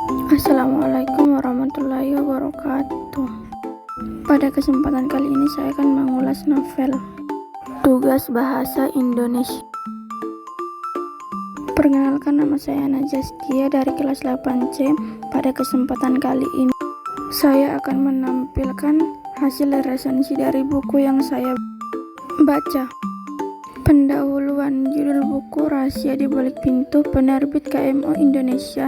Assalamualaikum warahmatullahi wabarakatuh. Pada kesempatan kali ini saya akan mengulas novel Tugas Bahasa Indonesia. Perkenalkan, nama saya Najaskia dari kelas 8C. Pada kesempatan kali ini saya akan menampilkan hasil resensi dari buku yang saya baca. Pendahuluan, judul buku Rahasia di Balik Pintu, penerbit KMO Indonesia,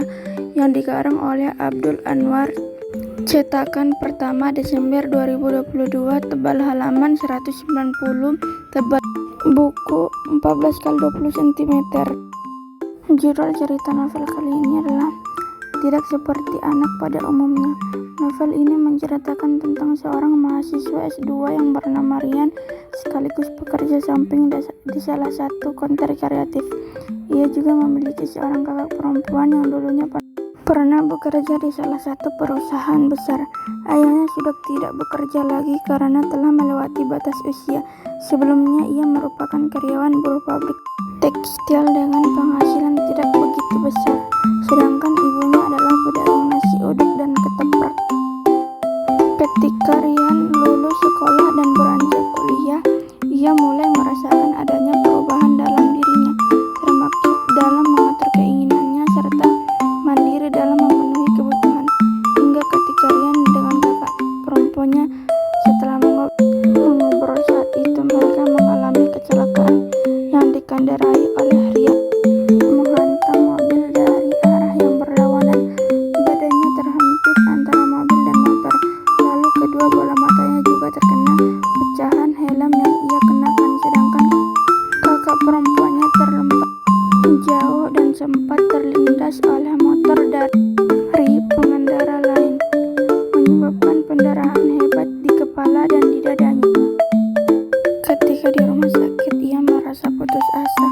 yang dikarang oleh Abdul Anwar, cetakan pertama Desember 2022, tebal halaman 190, tebal buku 14x20 cm. Judul cerita novel kali ini adalah Tidak Seperti Anak Pada Umumnya. Novel ini menceritakan tentang seorang mahasiswa S2 yang bernama Rian, sekaligus pekerja samping di salah satu konter kreatif. Ia juga memiliki seorang kakak perempuan yang dulunya pernah bekerja di salah satu perusahaan besar. Ayahnya sudah tidak bekerja lagi karena telah melewati batas usia. Sebelumnya ia merupakan karyawan buruh pabrik tekstil dengan penghasilan tidak begitu besar. Sedangkan ibunya adalah pedagang nasi uduk dan ketoprak. Ketika Rian lulus sekolah dan beranjak kuliah, ia mulai merasakan adanya perubahan dalam dirinya, termaktub dalam mengatur keinginannya serta mandiri dalam memenuhi kebutuhan. Hingga ketika Rian dengan kakak perempuannya setelah mengobrol saat itu, mereka mengalami kecelakaan yang dikendarai oleh Rian menghantam mobil dari arah yang berlawanan. Badannya terhempit antara mobil dan motor, lalu kedua bola matanya juga terkena pecahan helm yang ia kenakan, sedangkan kakak perempuannya terlempar jauh dan sempat terlindas oleh motor dari pengendara lain, menyebabkan pendarahan hebat di kepala dan di dadanya. Ketika di rumah sakit, ia merasa putus asa.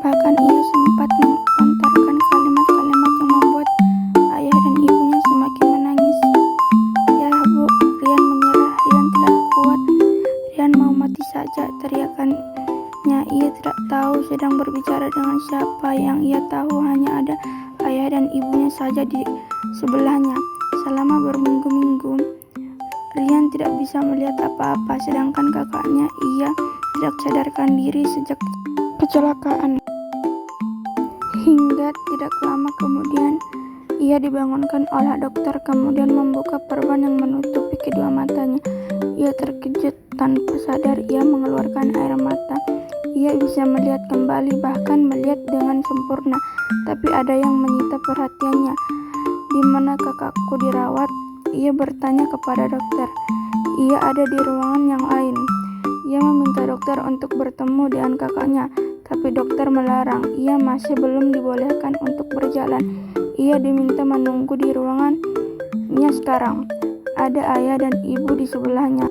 Bahkan ia sempat melontarkan kalimat-kalimat yang membuat ayah dan ibunya semakin menangis. "Ya Bu," Rian menyerah. Rian tidak kuat. Rian mau mati saja, teriakannya. Ia tidak tahu sedang berbicara dengan siapa. Yang ia tahu hanya ada ayah dan ibunya saja di sebelahnya. Selama berminggu-minggu, Rian tidak bisa melihat apa-apa, sedangkan kakaknya ia tidak sadarkan diri sejak kecelakaan. Hingga tidak lama kemudian, ia dibangunkan oleh dokter, kemudian membuka perban yang menutupi kedua matanya. Ia terkejut, tanpa sadar ia mengeluarkan air mata. Ia bisa melihat kembali, bahkan melihat dengan sempurna. Tapi ada yang menyita perhatiannya. "Di mana kakakku dirawat?" Ia bertanya kepada dokter. "Ia ada di ruangan yang lain." Ia meminta dokter untuk bertemu dengan kakaknya, tapi dokter melarang. Ia masih belum dibolehkan untuk berjalan. Ia diminta menunggu di ruangannya sekarang. Ada ayah dan ibu di sebelahnya.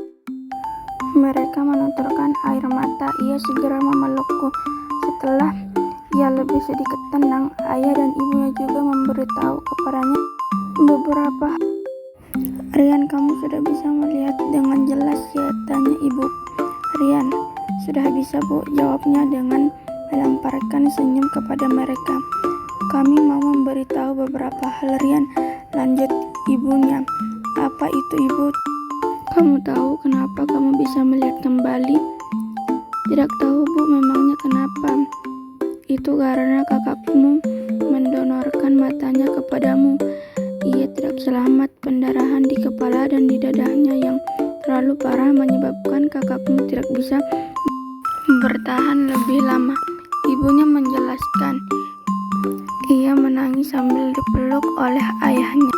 Mereka menuturkan air mata. Ia segera memelukku. Setelah ia lebih sedikit tenang, ayah dan ibunya juga memberitahu kepadanya beberapa. "Rian, kamu sudah bisa melihat dengan jelas ya?" tanya ibu. "Rian, sudah bisa Bu," jawabnya dengan melemparkan senyum kepada mereka. "Kami mau memberitahu beberapa hal, Rian," lanjut ibunya. "Apa itu, Ibu?" "Kamu tahu kenapa kamu bisa melihat kembali?" "Tidak tahu Bu, memangnya kenapa?" "Itu karena kakakmu mendonorkan matanya kepadamu. Ia tidak selamat. Pendarahan di kepala dan di dadanya yang terlalu parah menyebabkan kakakmu tidak bisa bertahan lebih lama," ibunya menjelaskan. Ia menangis sambil dipeluk oleh ayahnya.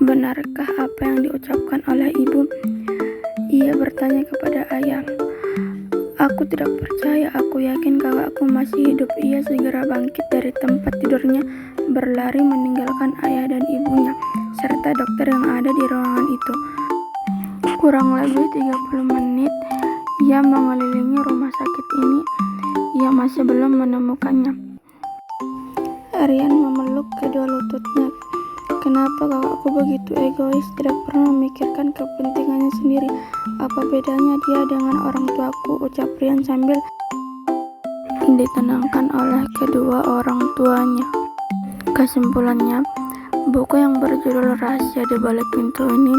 Benarkah apa yang diucapkan oleh ibu? Ia bertanya kepada ayah. "Aku tidak percaya. Aku yakin kakakku masih hidup." Ia segera bangkit dari tempat tidurnya, berlari meninggalkan ayah dan ibunya serta dokter yang ada di ruangan itu. Kurang lebih 30 menit ia mengelilingi rumah sakit ini. Ia masih belum menemukannya. Rian memeluk kedua lututnya. "Kenapa kakakku begitu egois, tidak pernah memikirkan kepentingannya sendiri? Apa bedanya dia dengan orang tuaku?" ucap Rian sambil ditenangkan oleh kedua orang tuanya. Kesimpulannya, buku yang berjudul Rahasia di Balik Pintu ini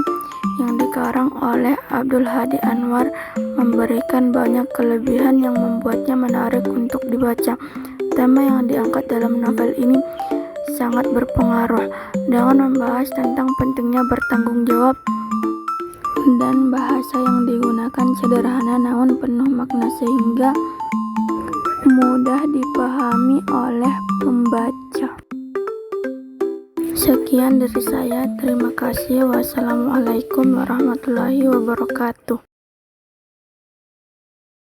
yang dikarang oleh Abdul Hadi Anwar memberikan banyak kelebihan yang membuatnya menarik untuk dibaca. Tema yang diangkat dalam novel ini sangat berpengaruh dengan membahas tentang pentingnya bertanggung jawab dan bahasa yang digunakan sederhana namun penuh makna sehingga mudah dipahami oleh pembaca. Sekian dari saya, terima kasih. Wassalamualaikum warahmatullahi wabarakatuh.